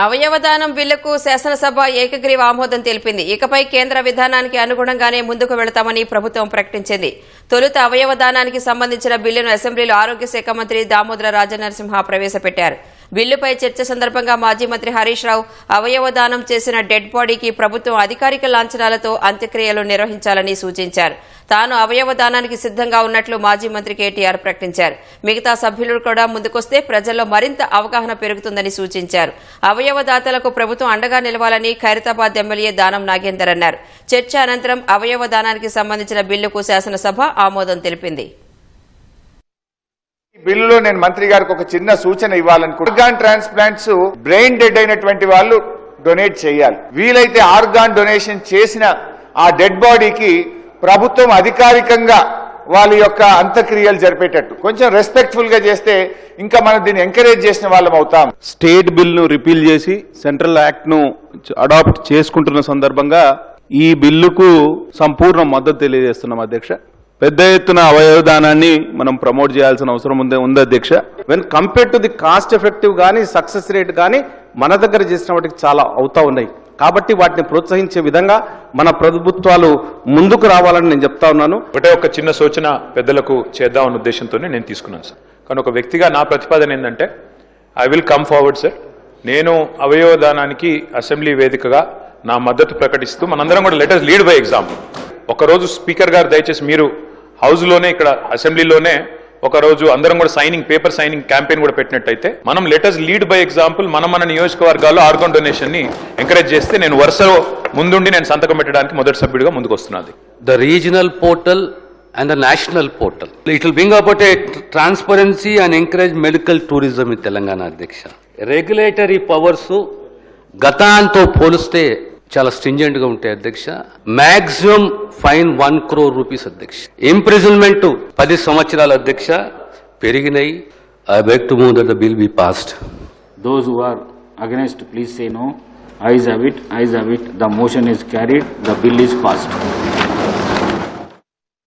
అవయవదానం బిల్లుకు శాసనసభ ఏకగ్రీవ ఆమోదం తెలిపింది. ఇకపై కేంద్ర విధానానికి అనుగుణంగానే ముందుకు వెళతామని ప్రభుత్వం ప్రకటించింది. తొలుత అవయవదానానికి సంబంధించిన బిల్లును అసెంబ్లీలో ఆరోగ్య శాఖ మంత్రి దామోదర రాజనరసింహ ప్రవేశపెట్టారు. బిల్లుపై చర్చ సందర్భంగా మాజీ మంత్రి హరీష్ రావు అవయవదానం చేసిన డెడ్ బాడీకి ప్రభుత్వం అధికారిక లాంఛనాలతో అంత్యక్రియలు నిర్వహించాలని సూచించారు. తాను అవయవదానానికి సిద్ధంగా ఉన్నట్లు మాజీ మంత్రి కేటీఆర్ ప్రకటించారు. మిగతా సభ్యులు కూడా ముందుకొస్తే ప్రజల్లో మరింత అవగాహన పెరుగుతుందని సూచించారు. అవయవదాతలకు ప్రభుత్వం అండగా నిలవాలని ఖైరతాబాద్ ఎమ్మెల్యే దానం నాగేందర్ అన్నారు. చర్చ అనంతరం అవయవదానానికి సంబంధించిన బిల్లుకు శాసనసభ ఆమోదం తెలిపింది. బిల్లులో నేను మంత్రి గారికి ఒక చిన్న సూచన ఇవ్వాలనుకుంటున్నాను. ఆర్గాన్ ట్రాన్స్ప్లాంట్స్ బ్రెయిన్ డెడ్ అయినటువంటి వాళ్ళు డొనేట్ చేయాలి. వీలైతే ఆర్గాన్ డొనేషన్ చేసిన ఆ డెడ్ బాడీకి ప్రభుత్వం అధికారికంగా వాళ్ళ యొక్క అంత్యక్రియలు జరిపేటట్టు కొంచెం రెస్పెక్ట్ఫుల్ గా చేస్తే ఇంకా మనం దీన్ని ఎంకరేజ్ చేసిన వాళ్ళం అవుతాం. స్టేట్ బిల్ ను రిపీల్ చేసి సెంట్రల్ యాక్ట్ ను అడాప్ట్ చేసుకుంటున్న సందర్భంగా ఈ బిల్లుకు సంపూర్ణ మద్దతు తెలియజేస్తున్నాం అధ్యక్ష. పెద్ద ఎత్తున అవయవదానాన్ని మనం ప్రమోట్ చేయాల్సిన అవసరం ఉంది అధ్యక్ష. When compare to the cost effective కానీ సక్సెస్ రేట్ కానీ మన దగ్గర చేసిన వాటికి చాలా అవుతా ఉన్నాయి. కాబట్టి వాటిని ప్రోత్సహించే విధంగా మన ప్రభుత్వాలు ముందుకు రావాలని నేను చెప్తా ఉన్నాను. ఒక చిన్న సూచన పెద్దలకు చేద్దామన్న ఉద్దేశంతోనే నేను తీసుకున్నాను సార్. కానీ ఒక వ్యక్తిగా నా ప్రతిపాదన ఏంటంటే I will come forward sir. నేను అవయవదానానికి అసెంబ్లీ వేదికగా నా మద్దతు ప్రకటిస్తూ మనందరం కూడా let us lead by example. ఒకరోజు స్పీకర్ గారు దయచేసి మీరు హౌస్లోనే ఇక్కడ అసెంబ్లీలోనే ఒకరోజు అందరం కూడా పేపర్ సైనింగ్ క్యాంపెయిన్ కూడా పెట్టినట్టయితే మనం let us lead by example. మన నియోజకవర్గాల్లో ఆర్గాన్ డొనేషన్ ని ఎంకరేజ్ చేస్తే నేను వరుసలో ముందుండి నేను సంతకం పెట్టడానికి మొదటి సభ్యుడిగా ముందుకు వస్తున్నది. The regional portal and the national portal. It will bring about a transparency and encourage medical tourism in Telangana అధ్యక్ష. రెగ్యులేటరీ పవర్స్ గతాంతో పోలిస్తే చాలా స్ట్రింజెంట్ గా ఉంటాయి అధ్యక్ష. మాక్సిమం ఫైన్ 1 crore rupees అధ్యక్ష. ఇంప్రిజన్మెంట్ 10 సంవత్సరాలు అధ్యక్ష పెరిగినాయి. I beg to move that the bill be passed. Those who are against, please say no. Ayes have it. The motion is carried. The bill is passed.